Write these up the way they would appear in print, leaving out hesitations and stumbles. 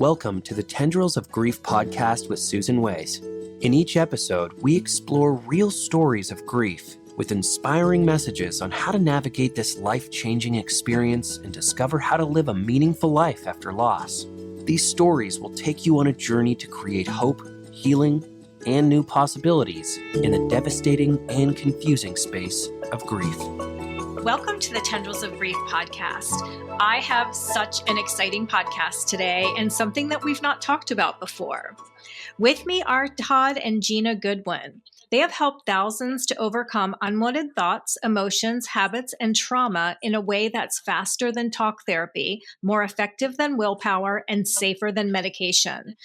Welcome to the Tendrils of Grief podcast with Susan Ways. In each episode, we explore real stories of grief with inspiring messages on how to navigate this life-changing experience and discover how to live a meaningful life after loss. These stories will take you on a journey to create hope, healing, and new possibilities in the devastating and confusing space of grief. Welcome to the Tendrils of Grief podcast. I have such an exciting podcast today and something that we've not talked about before. With me are Todd and Gina Goodwin. They have helped thousands to overcome unwanted thoughts, emotions, habits, and trauma in a way that's faster than talk therapy, more effective than willpower, and safer than medication.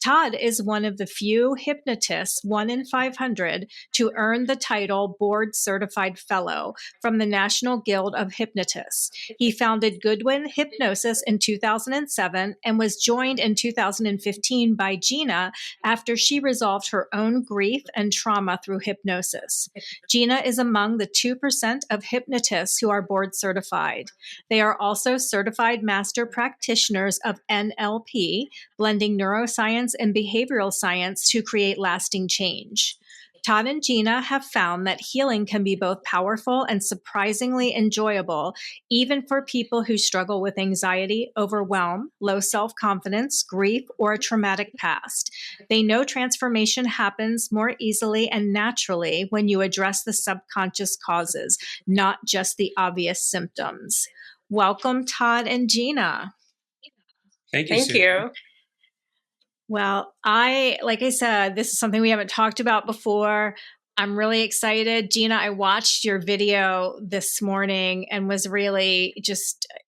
Todd is one of the few hypnotists, 1 in 500, to earn the title Board Certified Fellow from the National Guild of Hypnotists. He founded Goodwin Hypnosis in 2007 and was joined in 2015 by Gina after she resolved her own grief and trauma through hypnosis. Gina is among the 2% of hypnotists who are board certified. They are also certified master practitioners of NLP, blending neuroscience and behavioral science to create lasting change. Todd and Gina have found that healing can be both powerful and surprisingly enjoyable, even for people who struggle with anxiety, overwhelm, low self-confidence, grief, or a traumatic past. They know transformation happens more easily and naturally when you address the subconscious causes, not just the obvious symptoms. Welcome, Todd and Gina. Thank you. Thank you. Well, like I said, this is something we haven't talked about before. I'm really excited. Gina, I watched your video this morning and was really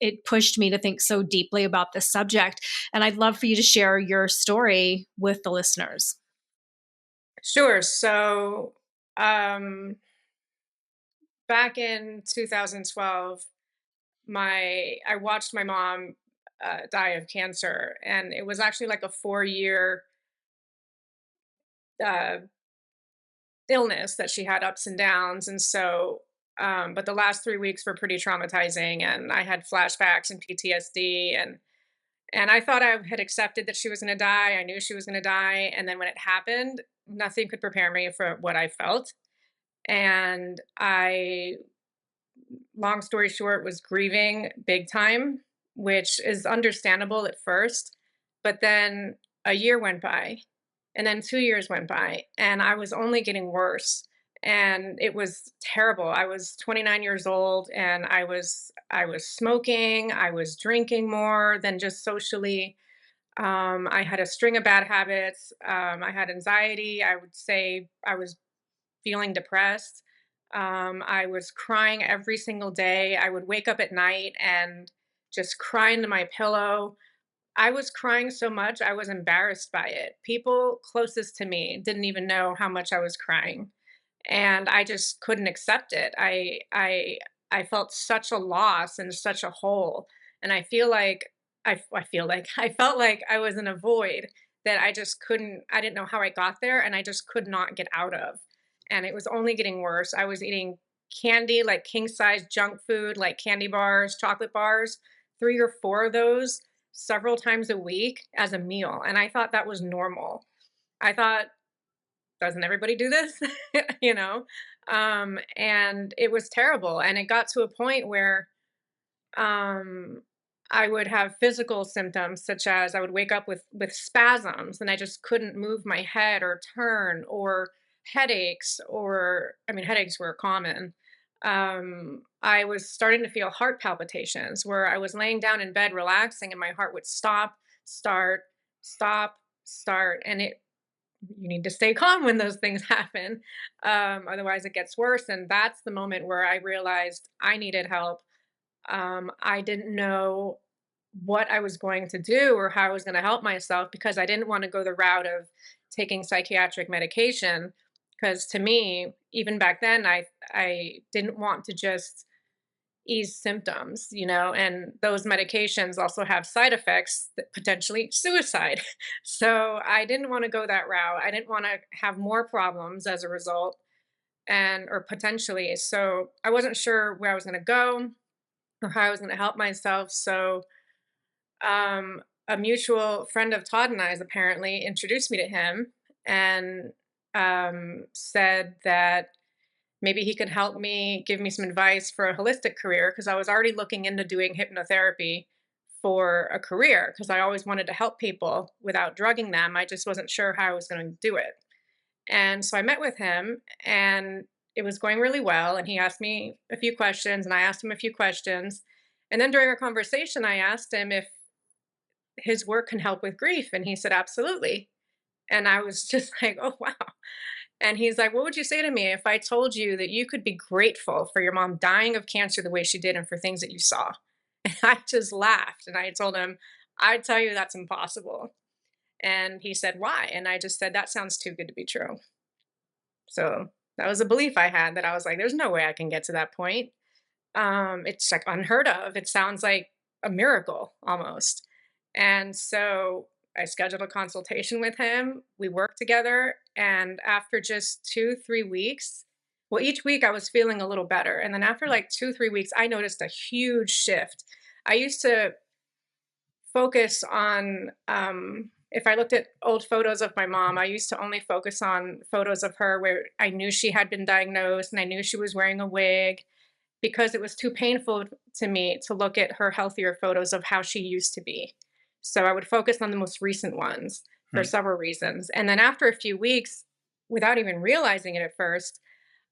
it pushed me to think so deeply about this subject. And I'd love for you to share your story with the listeners. Sure. So, back in 2012, I watched my mom die of cancer, and it was actually like a 4-year illness that she had ups and downs. And so, but the last 3 weeks were pretty traumatizing, and I had flashbacks and PTSD, and I thought I had accepted that she was going to die. I knew she was going to die, and then when it happened, nothing could prepare me for what I felt. And long story short, was grieving big time, which is understandable at first. But then a year went by, and then 2 years went by, and I was only getting worse. And it was terrible. I was 29 years old, and I was smoking. I was drinking more than just socially. I had a string of bad habits. I had anxiety. I would say I was feeling depressed. I was crying every single day. I would wake up at night and just cry into my pillow. I was crying so much, I was embarrassed by it. People closest to me didn't even know how much I was crying, and I just couldn't accept it. I felt such a loss and such a hole, and I feel like I felt like I was in a void that I just couldn't. I didn't know how I got there, and I just could not get out of. And it was only getting worse. I was eating candy, like king size junk food, like candy bars, chocolate bars, 3 or 4 of those several times a week as a meal. And I thought that was normal. I thought, doesn't everybody do this? you know? And it was terrible. And it got to a point where I would have physical symptoms, such as I would wake up with spasms, and I just couldn't move my head or turn, or headaches, headaches were common. I was starting to feel heart palpitations where I was laying down in bed relaxing, and my heart would stop, start, stop, start. And you need to stay calm when those things happen. Otherwise it gets worse. And that's the moment where I realized I needed help. I didn't know what I was going to do or how I was going to help myself, because I didn't want to go the route of taking psychiatric medication. Because to me, even back then, I didn't want to just ease symptoms, and those medications also have side effects, that potentially suicide. So I didn't want to go that route. I didn't want to have more problems as a result, or potentially. So I wasn't sure where I was going to go or how I was going to help myself. So a mutual friend of Todd and I's apparently introduced me to him and said that maybe he could help me, give me some advice for a holistic career, because I was already looking into doing hypnotherapy for a career because I always wanted to help people without drugging them. I just wasn't sure how I was going to do it. And so I met with him and it was going really well. And he asked me a few questions and I asked him a few questions. And then during our conversation, I asked him if his work can help with grief. And he said, absolutely. And I was just like, oh, wow. And he's like, what would you say to me if I told you that you could be grateful for your mom dying of cancer the way she did and for things that you saw? And I just laughed and I told him, I'd tell you that's impossible. And he said, why? And I just said, that sounds too good to be true. So that was a belief I had that I was like, there's no way I can get to that point. It's like unheard of. It sounds like a miracle almost. And so I scheduled a consultation with him. We worked together. And after just 2, 3 weeks, well, each week I was feeling a little better. And then after like 2, 3 weeks, I noticed a huge shift. I used to focus on, if I looked at old photos of my mom, I used to only focus on photos of her where I knew she had been diagnosed and I knew she was wearing a wig, because it was too painful to me to look at her healthier photos of how she used to be. So I would focus on the most recent ones for several reasons. And then after a few weeks, without even realizing it at first,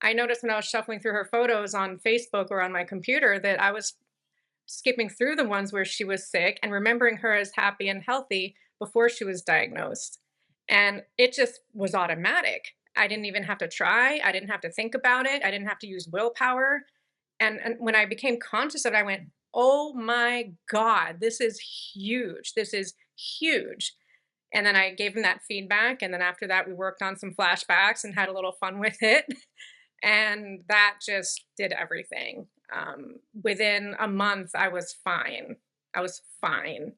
I noticed when I was shuffling through her photos on Facebook or on my computer that I was skipping through the ones where she was sick and remembering her as happy and healthy before she was diagnosed. And it just was automatic. I didn't even have to try. I didn't have to think about it. I didn't have to use willpower. And when I became conscious of it, I went, oh my God, this is huge. This is huge. And then I gave him that feedback. And then after that, we worked on some flashbacks and had a little fun with it. And that just did everything. Within a month, I was fine. I was fine.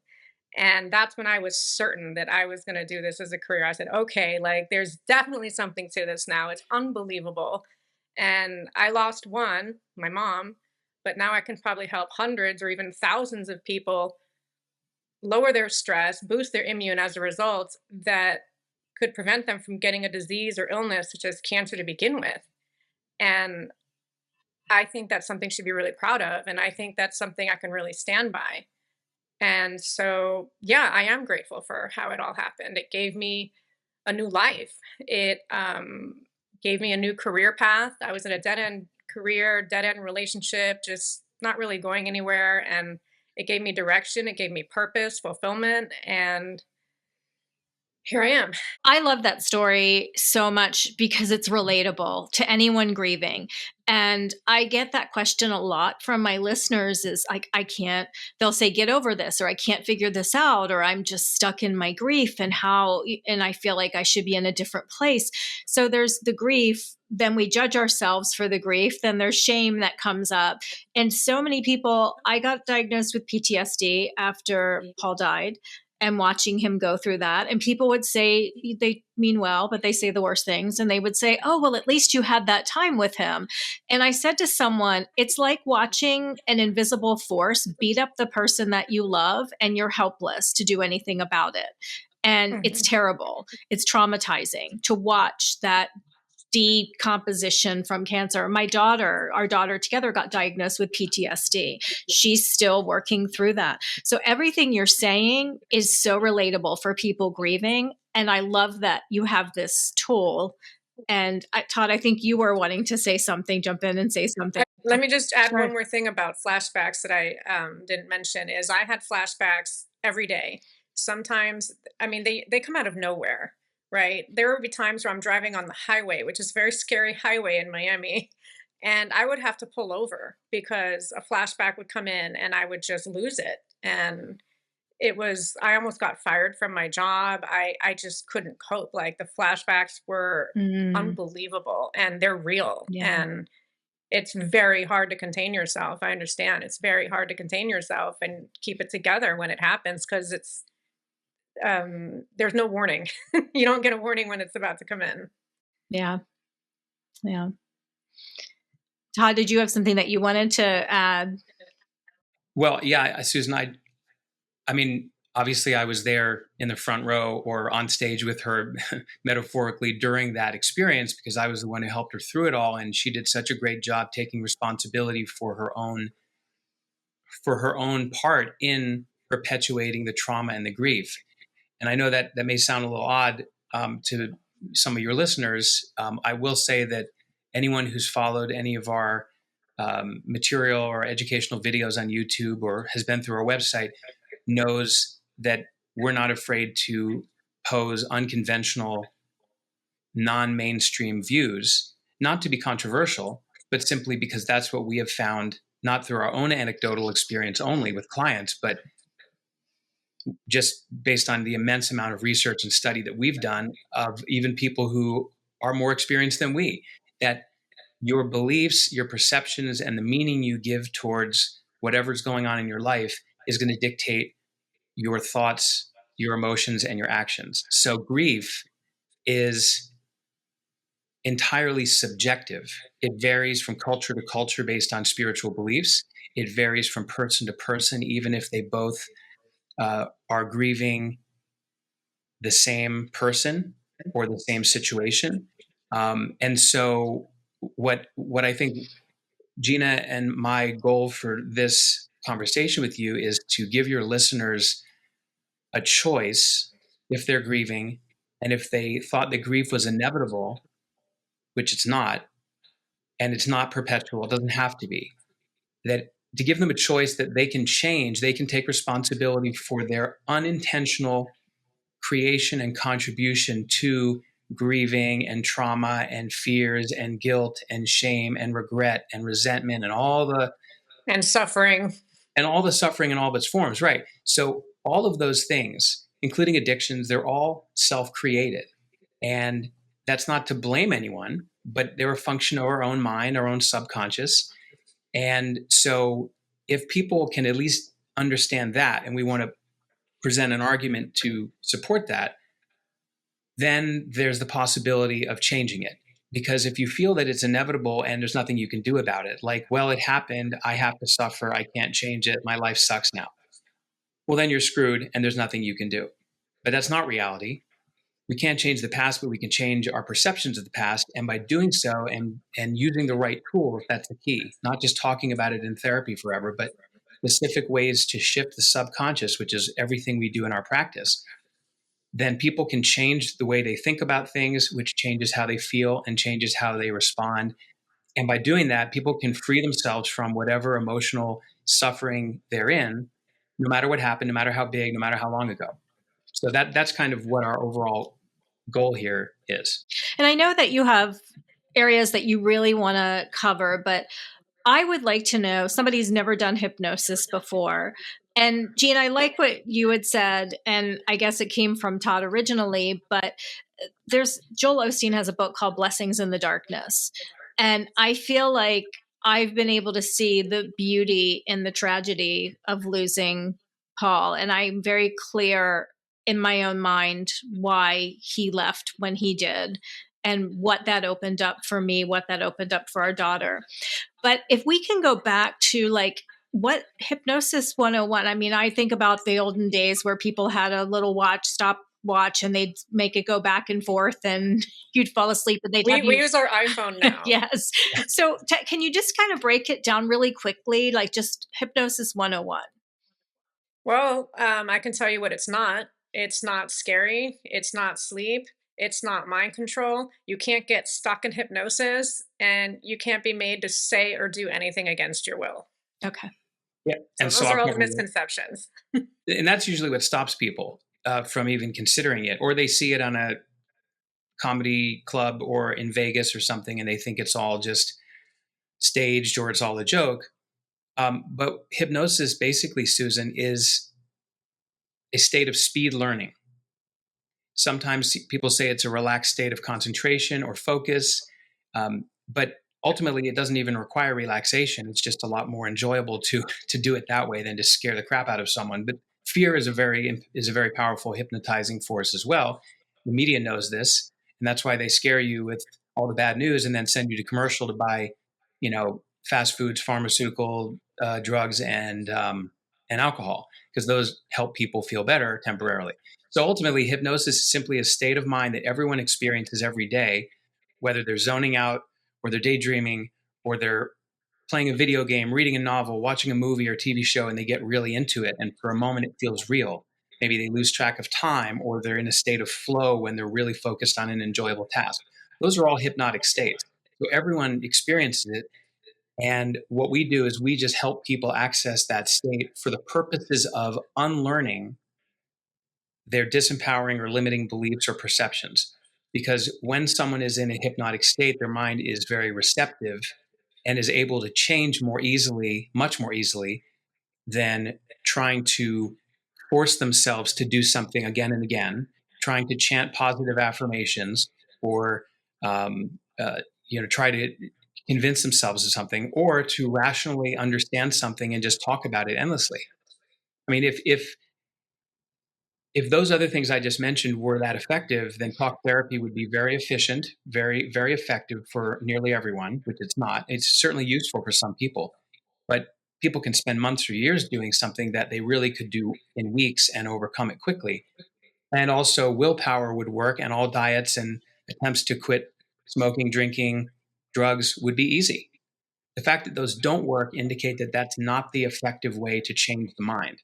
And that's when I was certain that I was going to do this as a career. I said, okay, like there's definitely something to this now. It's unbelievable. And I lost one, my mom, but now I can probably help hundreds or even thousands of people lower their stress, boost their immune as a result, that could prevent them from getting a disease or illness such as cancer to begin with. And I think that's something to be really proud of. And I think that's something I can really stand by. And so, yeah, I am grateful for how it all happened. It gave me a new life. It gave me a new career path. I was in a dead end career, dead end relationship, just not really going anywhere. And it gave me direction. It gave me purpose, fulfillment. And here I am. I love that story so much because it's relatable to anyone grieving. And I get that question a lot from my listeners is like, I can't, they'll say, get over this, or I can't figure this out, or I'm just stuck in my grief and I feel like I should be in a different place. So there's the grief, then we judge ourselves for the grief, then there's shame that comes up. And so many people, I got diagnosed with PTSD after Paul died, and watching him go through that. And people would say, they mean well, but they say the worst things. And they would say, oh, well, at least you had that time with him. And I said to someone, it's like watching an invisible force beat up the person that you love and you're helpless to do anything about it. And it's terrible. It's traumatizing to watch that decomposition from cancer. Our daughter together got diagnosed with PTSD. She's still working through that. So everything you're saying is so relatable for people grieving. And I love that you have this tool. And Todd, I think you were wanting to say something, jump in and say something. Let me just add one more thing about flashbacks that I didn't mention is I had flashbacks every day. Sometimes, I mean, they come out of nowhere. Right. There would be times where I'm driving on the highway, which is a very scary highway in Miami, and I would have to pull over because a flashback would come in and I would just lose it. And I almost got fired from my job. I just couldn't cope. Like the flashbacks were unbelievable and they're real. Yeah. And it's very hard to contain yourself. I understand. It's very hard to contain yourself and keep it together when it happens because there's no warning. You don't get a warning when it's about to come in. Yeah. Yeah. Todd, did you have something that you wanted to add? Well, yeah, Susan, I mean, obviously I was there in the front row or on stage with her metaphorically during that experience, because I was the one who helped her through it all. And she did such a great job taking responsibility for her own part in perpetuating the trauma and the grief. And I know that that may sound a little odd to some of your listeners. I will say that anyone who's followed any of our material or educational videos on YouTube or has been through our website knows that we're not afraid to pose unconventional, non-mainstream views, not to be controversial, but simply because that's what we have found, not through our own anecdotal experience only with clients, but just based on the immense amount of research and study that we've done of even people who are more experienced than we, that your beliefs, your perceptions, and the meaning you give towards whatever's going on in your life is going to dictate your thoughts, your emotions, and your actions. So grief is entirely subjective. It varies from culture to culture based on spiritual beliefs. It varies from person to person, even if they both are grieving the same person or the same situation. And so what I think, Gina, and my goal for this conversation with you is to give your listeners a choice if they're grieving, and if they thought that grief was inevitable, which it's not, and it's not perpetual, it doesn't have to be, that to give them a choice that they can change, they can take responsibility for their unintentional creation and contribution to grieving and trauma and fears and guilt and shame and regret and resentment and all the suffering and all of its forms, right? So all of those things, including addictions, they're all self-created. And that's not to blame anyone, but they're a function of our own mind, our own subconscious. And so if people can at least understand that, and we want to present an argument to support that, then there's the possibility of changing it. Because if you feel that it's inevitable and there's nothing you can do about it, like, well, it happened, I have to suffer, I can't change it, my life sucks now. Well, then you're screwed and there's nothing you can do. But that's not reality. We can't change the past, but we can change our perceptions of the past. And by doing so and using the right tools, that's the key. Not just talking about it in therapy forever, but specific ways to shift the subconscious, which is everything we do in our practice. Then people can change the way they think about things, which changes how they feel and changes how they respond. And by doing that, people can free themselves from whatever emotional suffering they're in, no matter what happened, no matter how big, no matter how long ago. So that's kind of what our overall goal here is. And I know that you have areas that you really want to cover, but I would like to know, somebody's never done hypnosis before. And Gina, I like what you had said, and I guess it came from Todd originally, but Joel Osteen has a book called Blessings in the Darkness. And I feel like I've been able to see the beauty in the tragedy of losing Paul. And I'm very clear in my own mind why he left when he did, and what that opened up for me, what that opened up for our daughter. But if we can go back to like what Hypnosis 101, I mean, I think about the olden days where people had a little stopwatch, and they'd make it go back and forth and you'd fall asleep. And we use our iPhone now. Yes. So can you just kind of break it down really quickly, like just Hypnosis 101? Well, I can tell you what it's not. It's not scary. It's not sleep. It's not mind control. You can't get stuck in hypnosis, and you can't be made to say or do anything against your will. Okay. Yeah. So those are all the misconceptions. And that's usually what stops people from even considering it, or they see it on a comedy club or in Vegas or something, and they think it's all just staged or it's all a joke. But hypnosis, basically, Susan, is a state of speed learning. Sometimes people say it's a relaxed state of concentration or focus, but ultimately it doesn't even require relaxation. It's just a lot more enjoyable to do it that way than to scare the crap out of someone. But fear is a very powerful hypnotizing force as well. The media knows this, and that's why they scare you with all the bad news and then send you to commercial to buy, fast foods, pharmaceutical drugs, and and alcohol, because those help people feel better temporarily. So ultimately, hypnosis is simply a state of mind that everyone experiences every day, whether they're zoning out or they're daydreaming or they're playing a video game, reading a novel, watching a movie or TV show, and they get really into it. And for a moment, it feels real. Maybe they lose track of time, or they're in a state of flow when they're really focused on an enjoyable task. Those are all hypnotic states. So everyone experiences it. And what we do is we just help people access that state for the purposes of unlearning their disempowering or limiting beliefs or perceptions. Because when someone is in a hypnotic state, their mind is very receptive and is able to change more easily, much more easily, than trying to force themselves to do something again and again, trying to chant positive affirmations or try to convince themselves of something, or to rationally understand something and just talk about it endlessly. I mean, if those other things I just mentioned were that effective, then talk therapy would be very efficient, very, very effective for nearly everyone, which it's not. It's certainly useful for some people, but people can spend months or years doing something that they really could do in weeks and overcome it quickly. And also, willpower would work, and all diets and attempts to quit smoking, drinking, drugs would be easy. The fact that those don't work indicate that that's not the effective way to change the mind.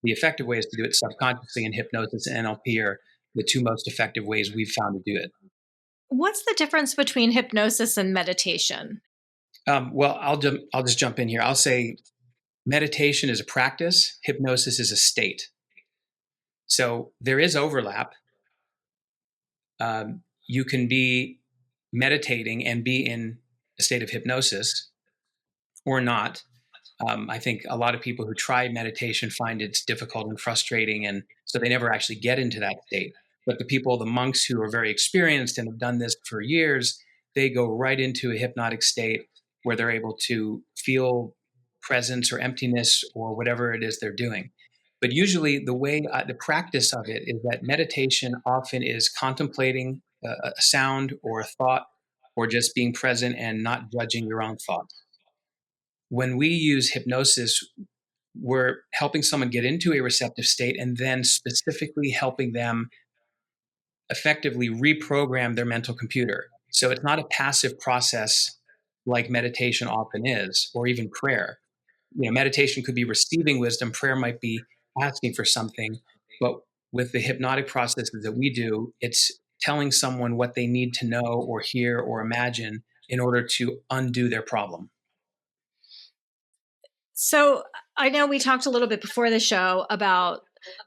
The effective way is to do it subconsciously, and hypnosis and NLP are the two most effective ways we've found to do it. What's the difference between hypnosis and meditation? Well, I'll just jump in here. I'll say meditation is a practice, hypnosis is a state. So there is overlap. You can be meditating and be in a state of hypnosis or not. I think a lot of people who try meditation find it's difficult and frustrating, and so they never actually get into that state. But the monks who are very experienced and have done this for years, they go right into a hypnotic state where they're able to feel presence or emptiness or whatever it is they're doing. But usually, the practice of it is that meditation often is contemplating a sound or a thought, or just being present and not judging your own thoughts. When we use hypnosis, we're helping someone get into a receptive state and then specifically helping them effectively reprogram their mental computer. So it's not a passive process like meditation often is, or even prayer. Meditation could be receiving wisdom, prayer might be asking for something. But with the hypnotic processes that we do, it's telling someone what they need to know or hear or imagine in order to undo their problem. So I know we talked a little bit before the show about,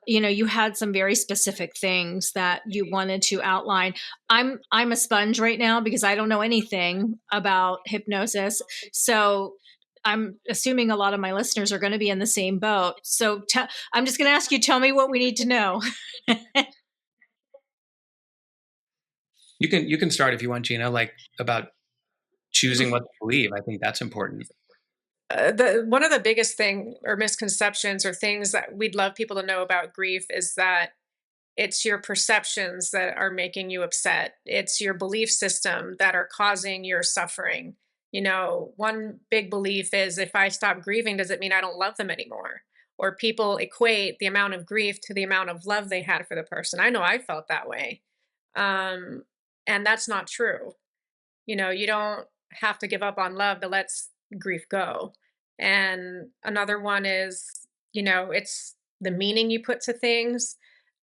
you had some very specific things that you wanted to outline. I'm a sponge right now because I don't know anything about hypnosis. So I'm assuming a lot of my listeners are going to be in the same boat. So I'm just going to ask you, tell me what we need to know. You can start if you want, Gina, like about choosing what to believe. I think that's important. One of the biggest thing or misconceptions or things that we'd love people to know about grief is that it's your perceptions that are making you upset. It's your belief system that are causing your suffering. One big belief is, if I stop grieving, does it mean I don't love them anymore? Or people equate the amount of grief to the amount of love they had for the person. I know I felt that way. And that's not true. You don't have to give up on love to let grief go. And another one is, it's the meaning you put to things.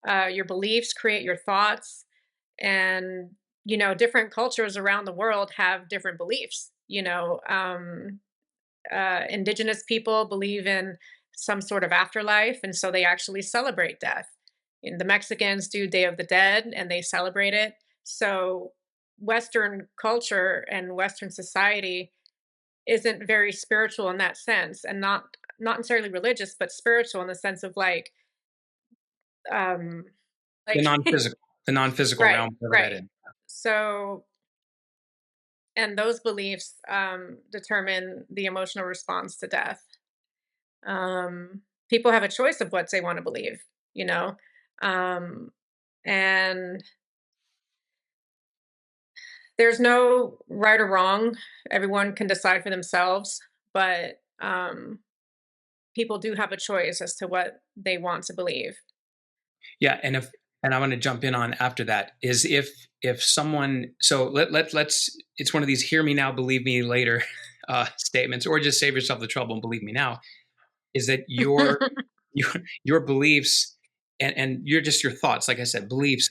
Your beliefs create your thoughts. And, different cultures around the world have different beliefs. Indigenous people believe in some sort of afterlife, and so they actually celebrate death. And the Mexicans do Day of the Dead, and they celebrate it. So Western culture and Western society isn't very spiritual in that sense, and not necessarily religious, but spiritual in the sense of like um The like non-physical, the non-physical right, realm, whatever that right. is. So, and those beliefs determine the emotional response to death. People have a choice of what they want to believe, you know, um, and there's no right or wrong. Everyone can decide for themselves, but people do have a choice as to what they want to believe. Yeah, and I want to jump in on after that is if someone, so let's, it's one of these hear me now, believe me later statements, or just save yourself the trouble and believe me now, is that your your beliefs and you're just your thoughts, like I said, beliefs,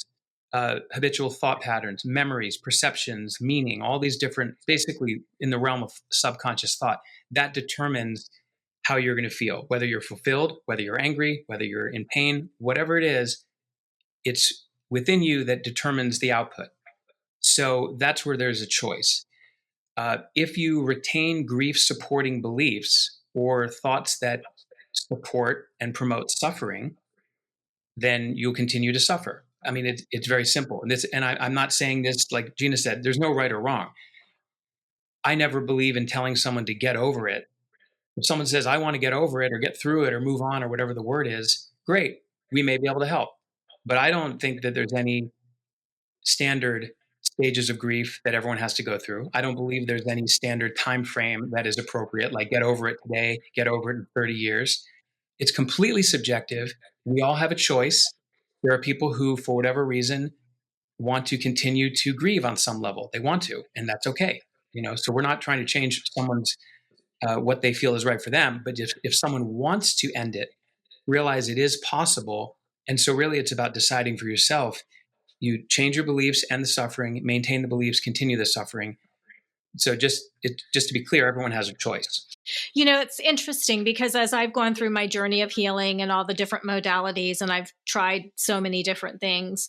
habitual thought patterns, memories, perceptions, meaning, all these different, basically in the realm of subconscious thought, that determines how you're going to feel, whether you're fulfilled, whether you're angry, whether you're in pain, whatever it is, it's within you that determines the output. So that's where there's a choice. If you retain grief supporting beliefs or thoughts that support and promote suffering, then you'll continue to suffer. I mean, it's very simple. I'm not saying this, like Gina said, there's no right or wrong. I never believe in telling someone to get over it. If someone says, I want to get over it or get through it or move on or whatever the word is, great. We may be able to help. But I don't think that there's any standard stages of grief that everyone has to go through. I don't believe there's any standard time frame that is appropriate, like get over it today, get over it in 30 years. It's completely subjective. We all have a choice. There are people who, for whatever reason, want to continue to grieve on some level. They want to, and that's okay. So we're not trying to change someone's what they feel is right for them. But if someone wants to end it, realize it is possible. And so really it's about deciding for yourself. You change your beliefs and the suffering, maintain the beliefs, continue the suffering. So just to be clear, everyone has a choice. It's interesting because as I've gone through my journey of healing and all the different modalities, and I've tried so many different things,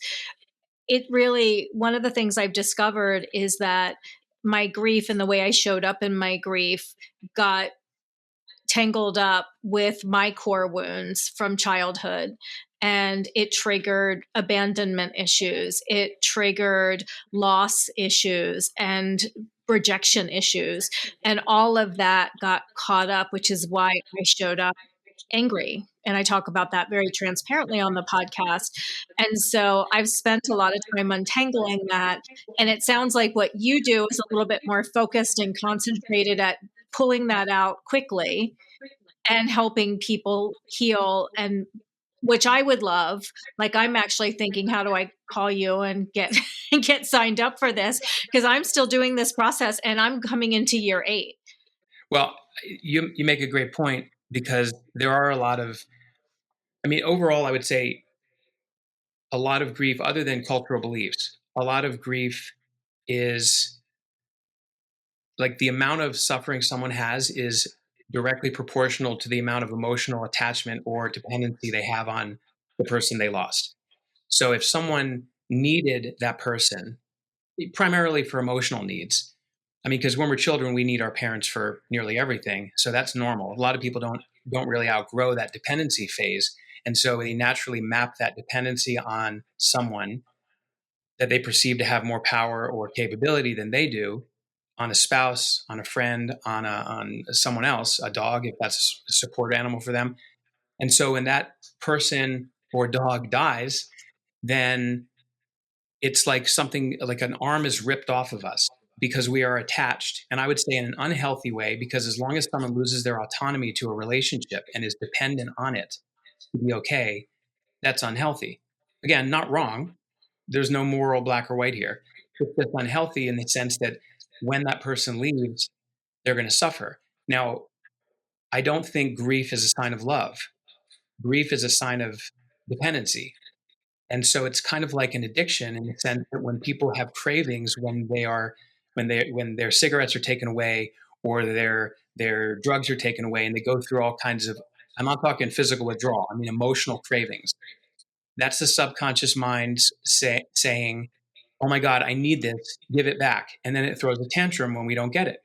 one of the things I've discovered is that my grief and the way I showed up in my grief got tangled up with my core wounds from childhood. And it triggered abandonment issues. It triggered loss issues and rejection issues. And all of that got caught up, which is why I showed up angry. And I talk about that very transparently on the podcast. And so I've spent a lot of time untangling that. And it sounds like what you do is a little bit more focused and concentrated at pulling that out quickly and helping people heal, and which I would love. Like, I'm actually thinking, how do I call you and get get signed up for this? Because I'm still doing this process and I'm coming into year 8. Well, you make a great point, because there are a lot of, overall, I would say a lot of grief, other than cultural beliefs, a lot of grief is like the amount of suffering someone has is directly proportional to the amount of emotional attachment or dependency they have on the person they lost. So if someone needed that person, primarily for emotional needs, because when we're children, we need our parents for nearly everything. So that's normal. A lot of people don't really outgrow that dependency phase. And so they naturally map that dependency on someone that they perceive to have more power or capability than they do, on a spouse, on a friend, on someone else, a dog, if that's a support animal for them. And so when that person or dog dies, then it's like something, like an arm is ripped off of us, because we are attached. And I would say in an unhealthy way, because as long as someone loses their autonomy to a relationship and is dependent on it to be okay, that's unhealthy. Again, not wrong. There's no moral black or white here. It's just unhealthy in the sense that when that person leaves, they're going to suffer. Now, I don't think grief is a sign of love. Grief is a sign of dependency. And so it's kind of like an addiction, in the sense that when people have cravings, when their cigarettes are taken away, or their drugs are taken away, and they go through all kinds of, I'm not talking physical withdrawal, emotional cravings. That's the subconscious mind saying, oh my God, I need this, give it back. And then it throws a tantrum when we don't get it.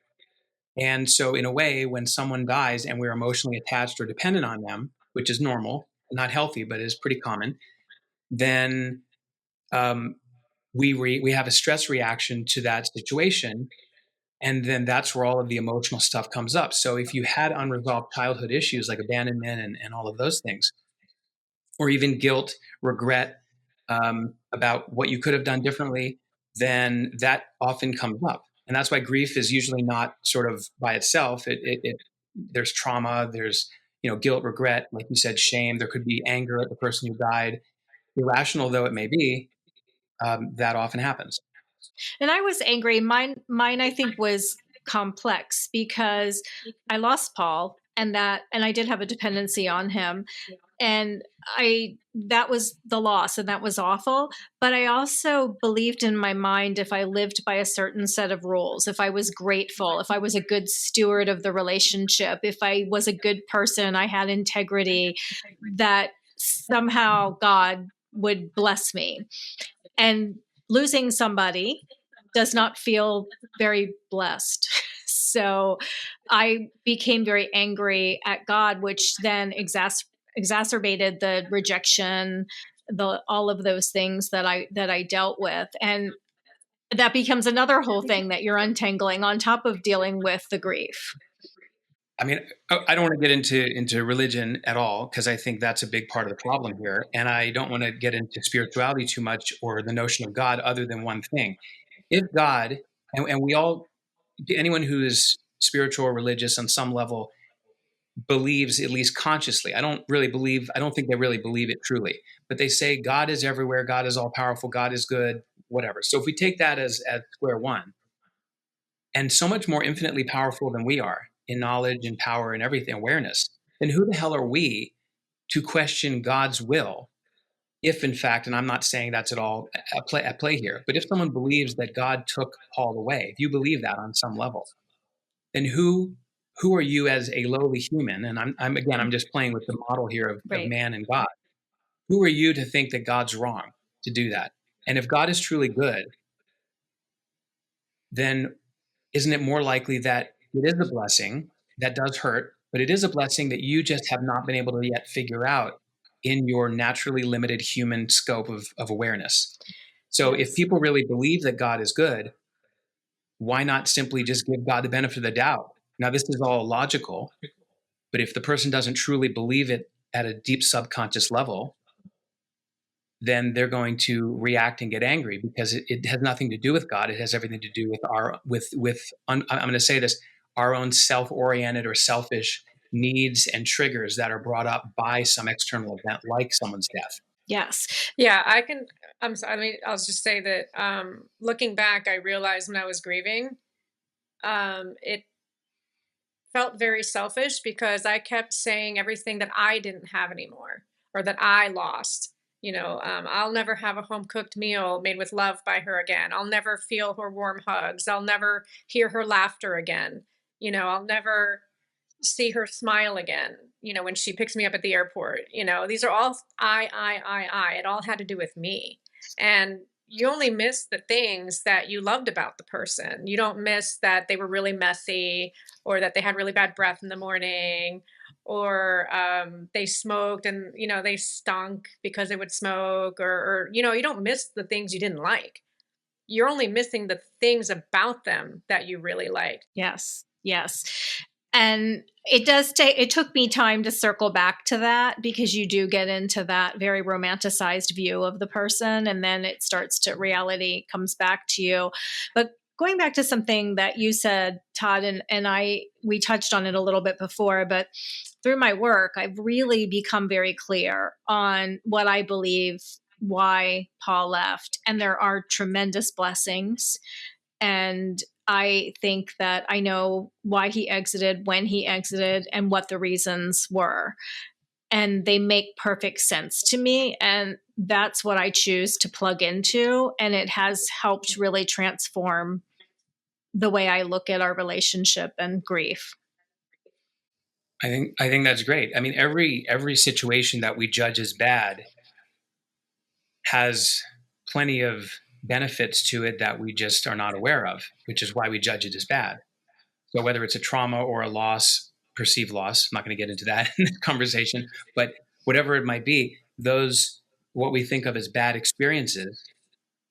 And so in a way, when someone dies and we're emotionally attached or dependent on them, which is normal, not healthy, but is pretty common, then we have a stress reaction to that situation. And then that's where all of the emotional stuff comes up. So if you had unresolved childhood issues like abandonment and all of those things, or even guilt, regret about what you could have done differently, then that often comes up. And that's why grief is usually not sort of by itself. There's trauma, there's guilt, regret, like you said, shame. There could be anger at the person who died. Irrational though it may be, that often happens. And I was angry. Mine I think was complex because I lost Paul and I did have a dependency on him. And that was the loss and that was awful. But I also believed in my mind, if I lived by a certain set of rules, if I was grateful, if I was a good steward of the relationship, if I was a good person, I had integrity, that somehow God would bless me. And losing somebody does not feel very blessed. So I became very angry at God, which then exacerbated the rejection, all of those things that I dealt with. And that becomes another whole thing that you're untangling on top of dealing with the grief. I mean, I don't want to get into religion at all, because I think that's a big part of the problem here. And I don't want to get into spirituality too much or the notion of God, other than one thing. If God, and we all, anyone who is spiritual or religious on some level believes, at least consciously, I don't think they really believe it truly, but they say God is everywhere, God is all powerful, God is good, whatever. So if we take that as square one, and so much more infinitely powerful than we are in knowledge and power and everything, awareness, then who the hell are we to question God's will? If in fact, and I'm not saying that's at all at play here, but if someone believes that God took Paul away, if you believe that on some level, then who are you as a lowly human? And I'm just playing with the model here of man and God. Who are you to think that God's wrong to do that? And if God is truly good, then isn't it more likely that it is a blessing that does hurt, but it is a blessing that you just have not been able to yet figure out in your naturally limited human scope of awareness? So if people really believe that God is good, why not simply just give God the benefit of the doubt? Now, this is all logical, but if the person doesn't truly believe it at a deep subconscious level, then they're going to react and get angry, because it has nothing to do with God. It has everything to do with I'm going to say this, our own self-oriented or selfish needs and triggers that are brought up by some external event like someone's death. Yes. Yeah, I'm sorry. I mean, I'll just say that looking back, I realized when I was grieving, it felt very selfish because I kept saying everything that I didn't have anymore or that I lost. I'll never have a home cooked meal made with love by her again. I'll never feel her warm hugs. I'll never hear her laughter again. I'll never see her smile again, when she picks me up at the airport. These are all I. It all had to do with me. And you only miss the things that you loved about the person. You don't miss that they were really messy, or that they had really bad breath in the morning, or they smoked and, they stunk because they would smoke, or you don't miss the things you didn't like. You're only missing the things about them that you really liked. Yes. And it took me time to circle back to that, because you do get into that very romanticized view of the person, and then reality comes back to you. But going back to something that you said, Todd, and we touched on it a little bit before, but through my work, I've really become very clear on what I believe why Paul left. And there are tremendous blessings. And I think that I know why he exited, when he exited, and what the reasons were. And they make perfect sense to me. And that's what I choose to plug into. And it has helped really transform the way I look at our relationship and grief. I think that's great. I mean, every situation that we judge as bad has plenty of benefits to it that we just are not aware of, which is why we judge it as bad. So whether it's a trauma or a loss, perceived loss, I'm not going to get into that in this conversation, but whatever it might be, those, what we think of as bad experiences,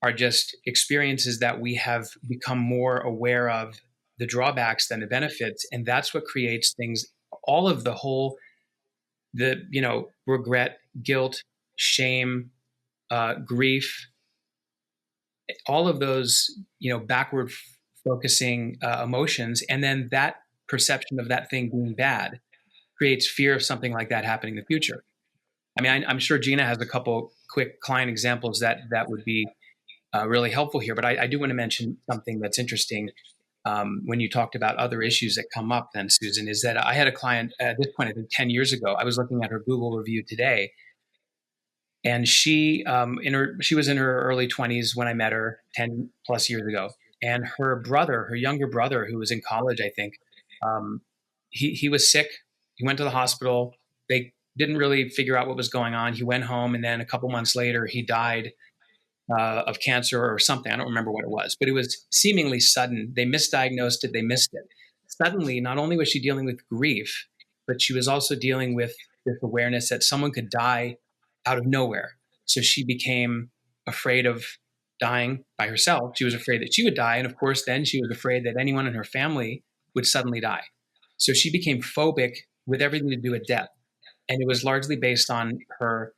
are just experiences that we have become more aware of the drawbacks than the benefits. And that's what creates things, all of the regret, guilt, shame, grief, all of those, backward focusing emotions, and then that perception of that thing being bad creates fear of something like that happening in the future. I mean, I'm sure Gina has a couple quick client examples that would be really helpful here, but I do want to mention something that's interesting when you talked about other issues that come up then, Susan, is that I had a client at this point, I think 10 years ago. I was looking at her Google review today, and she was in her early 20s when I met her 10 plus years ago. And her younger brother, who was in college, I think, he was sick. He went to the hospital. They didn't really figure out what was going on. He went home, and then a couple months later, he died of cancer or something. I don't remember what it was, but it was seemingly sudden. They misdiagnosed it. They missed it. Suddenly, not only was she dealing with grief, but she was also dealing with this awareness that someone could die out of nowhere. So she became afraid of dying by herself. She was afraid that she would die. And of course, then she was afraid that anyone in her family would suddenly die. So she became phobic with everything to do with death. And it was largely based on her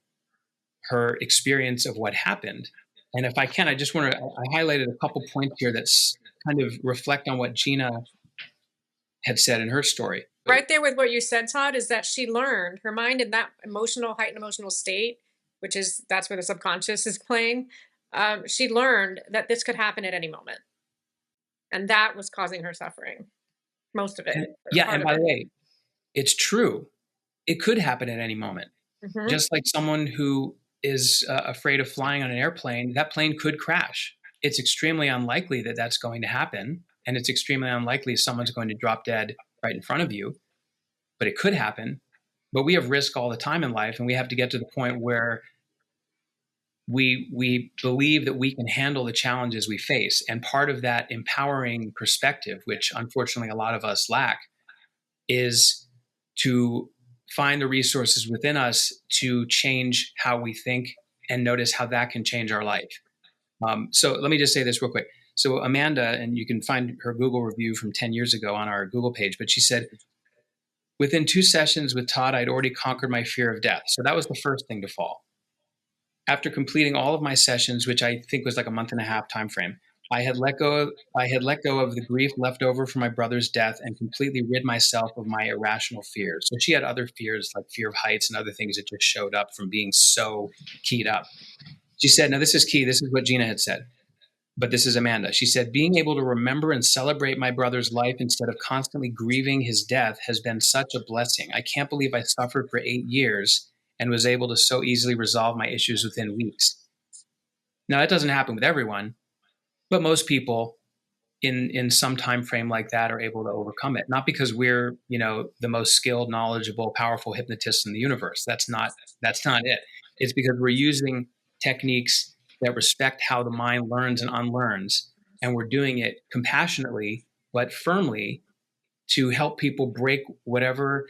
experience of what happened. And if I can, I highlighted a couple points here that's kind of reflect on what Gina had said in her story. Right there with what you said, Todd, is that she learned her mind in that heightened emotional state, that's where the subconscious is playing. She learned that this could happen at any moment. And that was causing her suffering. Most of it. And by the way, it's true. It could happen at any moment. Mm-hmm. Just like someone who is afraid of flying on an airplane, that plane could crash. It's extremely unlikely that that's going to happen. And it's extremely unlikely someone's going to drop dead right in front of you. But it could happen. But we have risk all the time in life. And we have to get to the point where we believe that we can handle the challenges we face. And part of that empowering perspective, which unfortunately a lot of us lack, is to find the resources within us to change how we think and notice how that can change our life. So let me just say this real quick. So Amanda, and you can find her Google review from 10 years ago on our Google page, but she said, within 2 sessions with Todd, I'd already conquered my fear of death. So that was the first thing to fall. After completing all of my sessions, which I think was like a month and a half time frame, I had let go of the grief left over from my brother's death and completely rid myself of my irrational fears. So she had other fears like fear of heights and other things that just showed up from being so keyed up. She said, now this is key. This is what Gina had said, but this is Amanda. She said, being able to remember and celebrate my brother's life instead of constantly grieving his death has been such a blessing. I can't believe I suffered for 8 years and was able to so easily resolve my issues within weeks. Now, that doesn't happen with everyone, but most people in some time frame like that are able to overcome it. Not because we're, the most skilled, knowledgeable, powerful hypnotists in the universe. That's not it. It's because we're using techniques that respect how the mind learns and unlearns, and we're doing it compassionately but firmly to help people break whatever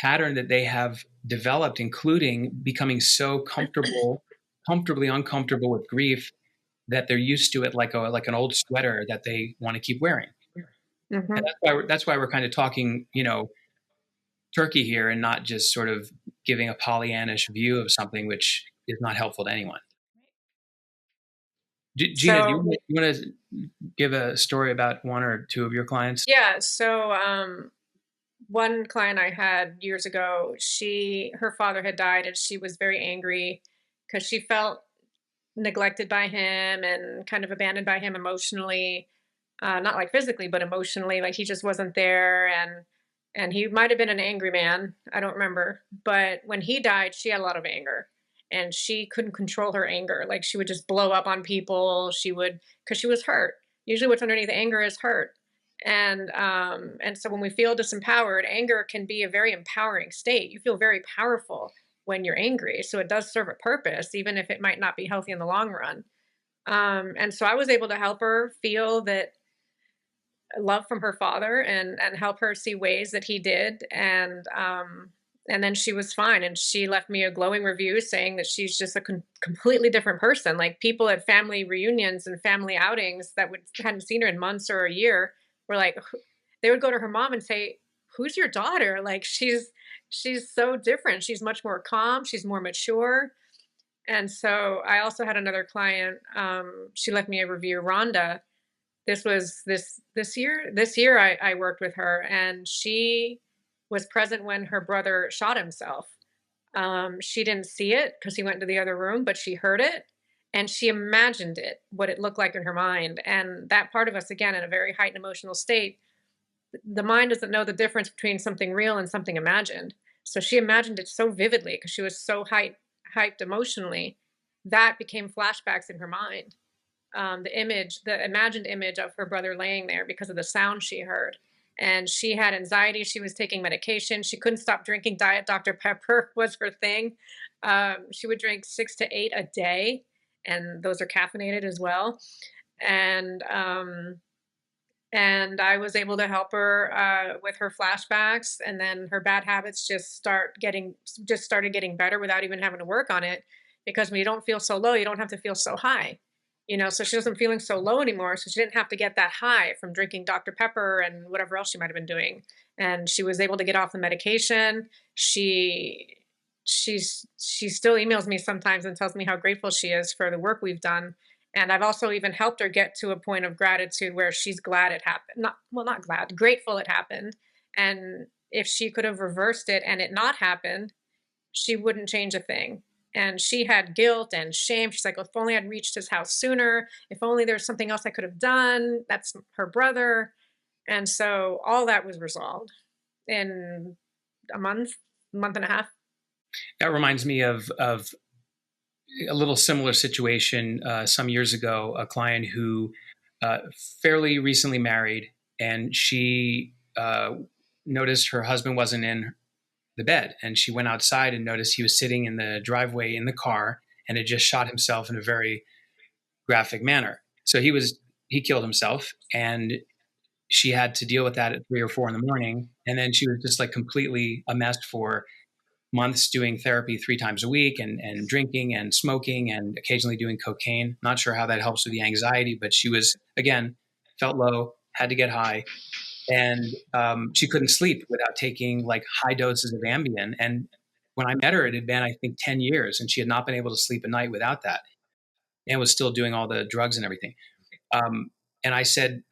pattern that they have developed, including becoming so comfortably uncomfortable with grief that they're used to it like an old sweater that they want to keep wearing. Mm-hmm. And that's why we're kind of talking, turkey here and not just sort of giving a Pollyannish view of something which is not helpful to anyone. Gina, do you want to give a story about one or two of your clients? Yeah. So one client I had years ago, her father had died and she was very angry because she felt neglected by him and kind of abandoned by him emotionally, not like physically, but emotionally, like he just wasn't there. And he might've been an angry man. I don't remember, but when he died, she had a lot of anger and she couldn't control her anger. Like she would just blow up on people. Cause she was hurt. Usually what's underneath anger is hurt. And so when we feel disempowered, anger can be a very empowering state. You feel very powerful when you're angry. So it does serve a purpose, even if it might not be healthy in the long run. And so I was able to help her feel that love from her father and help her see ways that he did. And then she was fine. And she left me a glowing review saying that she's just a completely different person. Like people at family reunions and family outings that hadn't seen her in months or a year were like, they would go to her mom and say, who's your daughter? Like she's so different. She's much more calm. She's more mature. And so I also had another client. She left me a review, Rhonda. This was this year I worked with her, and she was present when her brother shot himself. She didn't see it because he went into the other room, but she heard it and she imagined it, what it looked like in her mind. And that part of us, again, in a very heightened emotional state, the mind doesn't know the difference between something real and something imagined. So she imagined it so vividly because she was so hyped emotionally. That became flashbacks in her mind. The imagined image of her brother laying there because of the sound she heard. And she had anxiety. She was taking medication. She couldn't stop drinking Diet Dr. Pepper was her thing. She would drink 6 to 8 a day, and those are caffeinated as well. And I was able to help her with her flashbacks, and then her bad habits just started getting better without even having to work on it. Because when you don't feel so low, you don't have to feel so high. So she wasn't feeling so low anymore. So she didn't have to get that high from drinking Dr. Pepper and whatever else she might have been doing. And she was able to get off the medication. She still emails me sometimes and tells me how grateful she is for the work we've done. And I've also even helped her get to a point of gratitude where she's glad it happened. Not glad, grateful it happened. And if she could have reversed it and it not happened, she wouldn't change a thing. And she had guilt and shame. She's like, if only I'd reached his house sooner. If only there's something else I could have done. That's her brother. And so all that was resolved in a month and a half. That reminds me of a little similar situation some years ago, a client who fairly recently married, and she noticed her husband wasn't in the bed, and she went outside and noticed he was sitting in the driveway in the car and had just shot himself in a very graphic manner. So he killed himself, and she had to deal with that at 3 or 4 in the morning. And then she was just like completely a mess for months, doing therapy 3 times a week and drinking and smoking and occasionally doing cocaine. Not sure how that helps with the anxiety, but she was, again, felt low, had to get high. And she couldn't sleep without taking like high doses of Ambien. And when I met her, it had been, I think, 10 years, and she had not been able to sleep at night without that, and was still doing all the drugs and everything. And I said,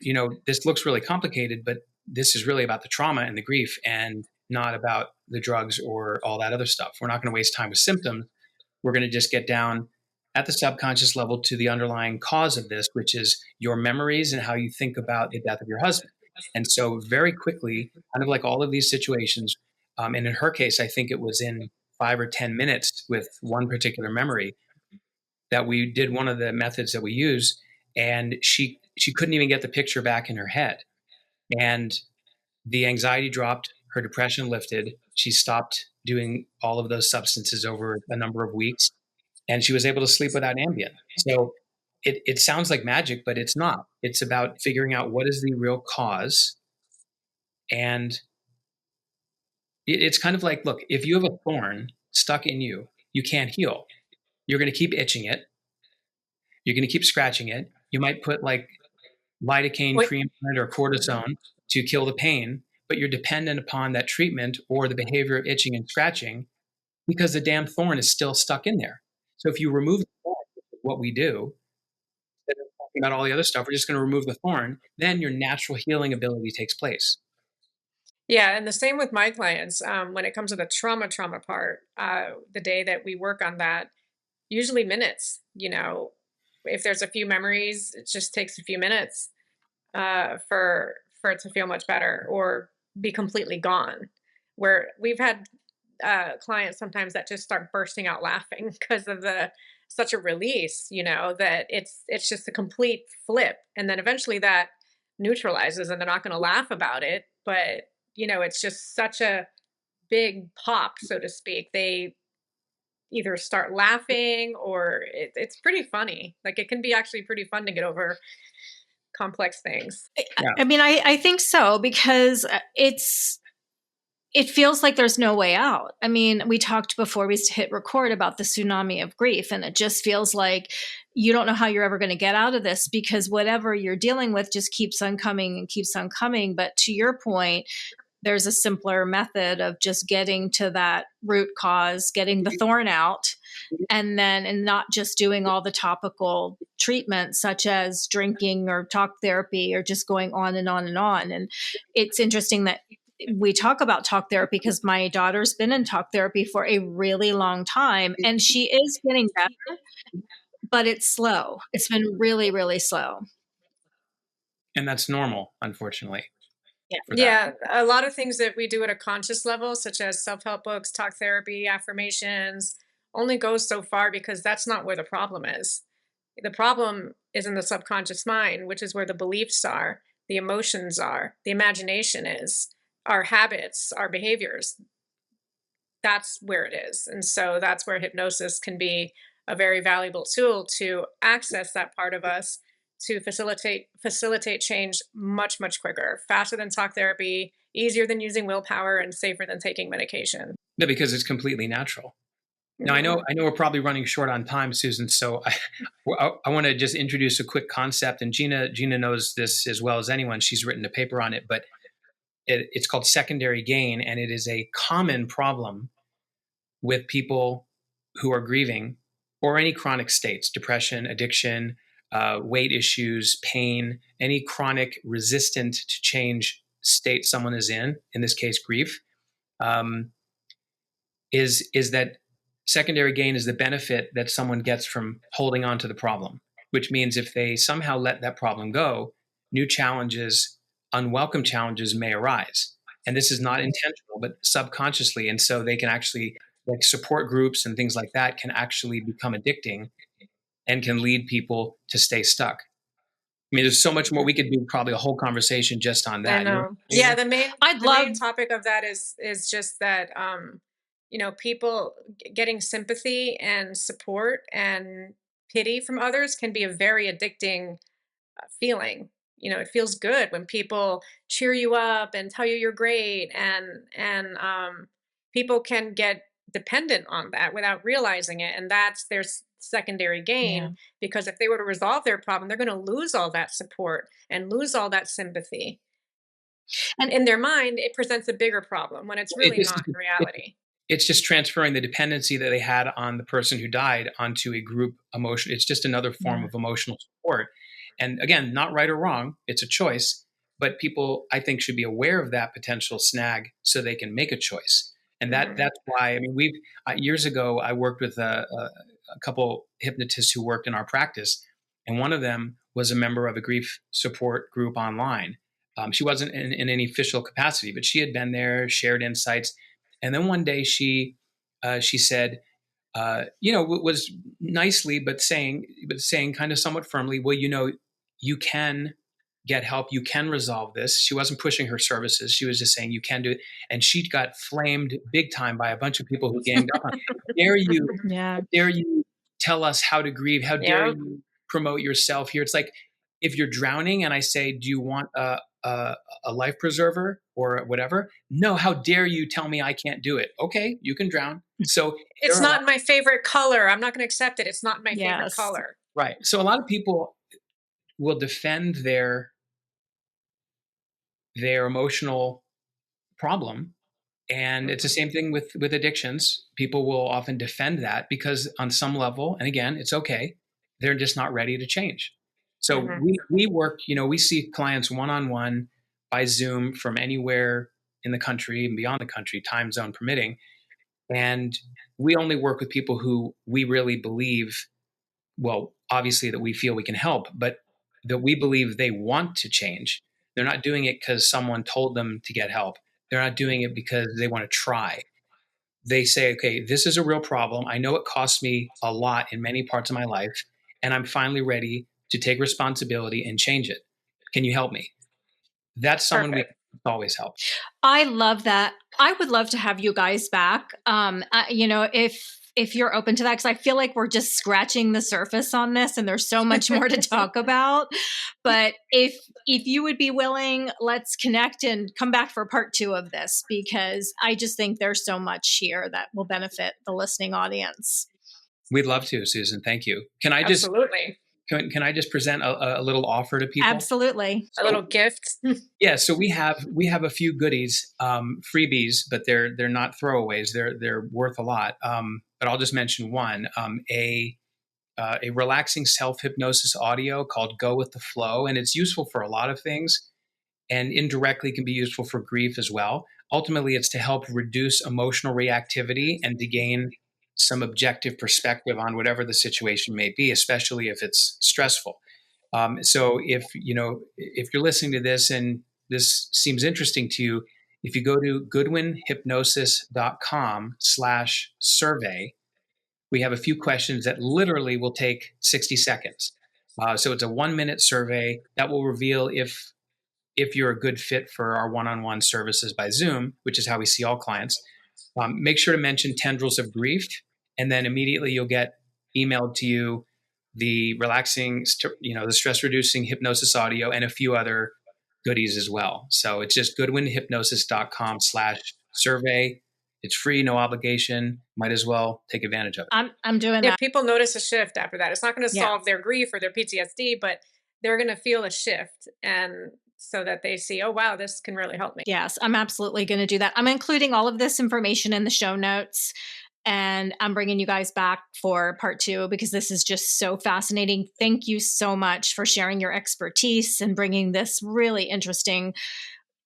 this looks really complicated, but this is really about the trauma and the grief and not about the drugs or all that other stuff. We're not going to waste time with symptoms. We're going to just get down at the subconscious level to the underlying cause of this, which is your memories and how you think about the death of your husband. And so very quickly, kind of like all of these situations, and in her case, I think it was in 5 or 10 minutes with one particular memory that we did one of the methods that we use, and she couldn't even get the picture back in her head. And the anxiety dropped, her depression lifted, she stopped doing all of those substances over a number of weeks, and she was able to sleep without Ambien. So it sounds like magic, but it's not. It's about figuring out what is the real cause. And it's kind of like, look, if you have a thorn stuck in you, you can't heal. You're going to keep itching it. You're going to keep scratching it. You might put like lidocaine cream on it or cortisone to kill the pain, but you're dependent upon that treatment or the behavior of itching and scratching because the damn thorn is still stuck in there. So if you remove the thorn, what we do, instead of talking about all the other stuff, we're just going to remove the thorn, then your natural healing ability takes place. Yeah, and the same with my clients. When it comes to the trauma part, the day that we work on that, usually minutes. If there's a few memories, it just takes a few minutes for it to feel much better or be completely gone. Where we've had clients sometimes that just start bursting out laughing because of such a release, that it's just a complete flip, and then eventually that neutralizes, and they're not going to laugh about it, but it's just such a big pop, so to speak. They either start laughing or it's pretty funny. Like it can be actually pretty fun to get over complex things. Yeah. I mean, I think so, because it feels like there's no way out. I mean, we talked before we hit record about the tsunami of grief, and it just feels like you don't know how you're ever going to get out of this because whatever you're dealing with just keeps on coming and keeps on coming. But to your point, there's a simpler method of just getting to that root cause, getting the thorn out, and not just doing all the topical treatments such as drinking or talk therapy or just going on and on and on. And it's interesting that we talk about talk therapy because my daughter's been in talk therapy for a really long time, and she is getting better, but it's slow. It's been really, really slow. And that's normal, unfortunately. Yeah. Yeah, a lot of things that we do at a conscious level, such as self-help books, talk therapy, affirmations, only goes so far because that's not where the problem is. The problem is in the subconscious mind, which is where the beliefs are, the emotions are, the imagination is, our habits, our behaviors. That's where it is. And so that's where hypnosis can be a very valuable tool to access that part of us to facilitate change much quicker, faster than talk therapy, easier than using willpower, and safer than taking medication. Yeah, because it's completely natural. Now, I know we're probably running short on time, Susan. So I want to just introduce a quick concept, and Gina knows this as well as anyone. She's written a paper on it, but it's called secondary gain, and it is a common problem with people who are grieving or any chronic states, depression, addiction, weight issues, pain, any chronic resistant to change state someone is in this case, grief, is that secondary gain is the benefit that someone gets from holding on to the problem, which means if they somehow let that problem go, new challenges, unwelcome challenges may arise. And this is not intentional, but subconsciously. And so they can actually, like support groups and things like that, can actually become addicting and can lead people to stay stuck. I mean, there's so much more. We could do probably a whole conversation just on that. I know. Yeah, the main topic of that is just that people getting sympathy and support and pity from others can be a very addicting feeling. It feels good when people cheer you up and tell you you're great, and people can get dependent on that without realizing it, and that's their secondary gain. Because if they were to resolve their problem, they're going to lose all that support and lose all that sympathy. And in their mind, it presents a bigger problem when it's really not in reality. It's just transferring the dependency that they had on the person who died onto a group emotion. It's just another form of emotional support. And again, not right or wrong, it's a choice, but people, I think, should be aware of that potential snag so they can make a choice. And that's why, I mean, years ago, I worked with a couple hypnotists who worked in our practice, and one of them was a member of a grief support group online. She wasn't in any official capacity, but she had been there, shared insights. And then one day she said, was nicely, but saying kind of somewhat firmly, well, you can get help. You can resolve this. She wasn't pushing her services. She was just saying you can do it. And she got flamed big time by a bunch of people who ganged up on her. How dare you tell us how to grieve? How dare you promote yourself here? It's like, if you're drowning and I say, do you want a life preserver or whatever? No, how dare you tell me I can't do it? Okay, you can drown. So it's not my favorite color. I'm not going to accept it. It's not my favorite color. Right. So a lot of people will defend their emotional problem. And it's the same thing with addictions. People will often defend that because on some level, and again, it's okay, they're just not ready to change. So we work, we see clients one-on-one by Zoom from anywhere in the country and beyond the country, time zone permitting. And we only work with people who we really believe, well, obviously that we feel we can help, but that we believe they want to change. They're not doing it because someone told them to get help. They're not doing it because they want to try. They say, okay, this is a real problem. I know it costs me a lot in many parts of my life, and I'm finally ready to take responsibility and change it. Can you help me? That's someone we always help. I love that. I would love to have you guys back. If you're open to that, because I feel like we're just scratching the surface on this and there's so much more to talk about. But if you would be willing, let's connect and come back for part 2 of this, because I just think there's so much here that will benefit the listening audience. We'd love to, Susan. Thank you. Can I just present a little offer to people? Absolutely. A little gift. Yeah. So we have a few goodies, freebies, but they're not throwaways. They're worth a lot. But I'll just mention one, a relaxing self-hypnosis audio called Go with the Flow. And it's useful for a lot of things. and indirectly can be useful for grief as well. Ultimately, it's to help reduce emotional reactivity and to gain some objective perspective on whatever the situation may be, especially if it's stressful. So if you're listening to this and this seems interesting to you, if you go to goodwinhypnosis.com/survey, we have a few questions that literally will take 60 seconds. So it's a 1-minute survey that will reveal if you're a good fit for our one-on-one services by Zoom, which is how we see all clients. Make sure to mention Tendrils of Grief, and then immediately you'll get emailed to you the relaxing, the stress-reducing hypnosis audio and a few other goodies as well. So it's just goodwinhypnosis.com/survey. It's free, no obligation. Might as well take advantage of it. I'm doing If that. people notice a shift after that, it's not going to solve their grief or their PTSD, but they're going to feel a shift, and so that they see, oh, wow, this can really help me. Yes, I'm absolutely going to do that. I'm including all of this information in the show notes, and I'm bringing you guys back for part 2 because this is just so fascinating. Thank you so much for sharing your expertise and bringing this really interesting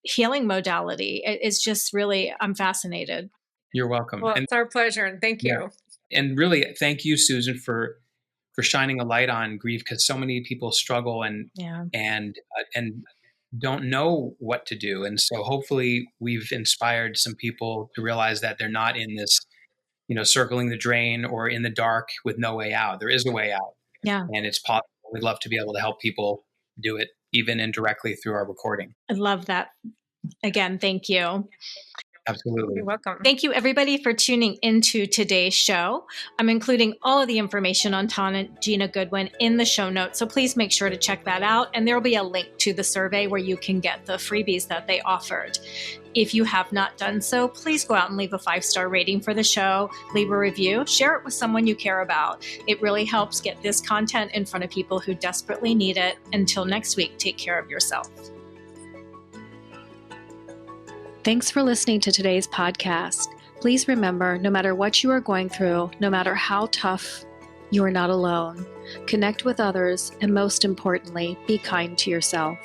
healing modality. It's just really, I'm fascinated. You're welcome. Well, it's our pleasure, and thank you. Yeah. And really, thank you, Susan, for shining a light on grief, because so many people struggle and don't know what to do. And so hopefully we've inspired some people to realize that they're not in this, circling the drain or in the dark with no way out. There is a way out. Yeah. And it's possible. We'd love to be able to help people do it, even indirectly through our recording. I love that. Again, thank you. Absolutely. You're welcome. Thank you, everybody, for tuning into today's show. I'm including all of the information on Todd and Gina Goodwin in the show notes, so please make sure to check that out. And there will be a link to the survey where you can get the freebies that they offered. If you have not done so, please go out and leave a 5-star rating for the show, leave a review, share it with someone you care about. It really helps get this content in front of people who desperately need it. Until next week, take care of yourself. Thanks for listening to today's podcast. Please remember, no matter what you are going through, no matter how tough, you are not alone. Connect with others, and most importantly, be kind to yourself.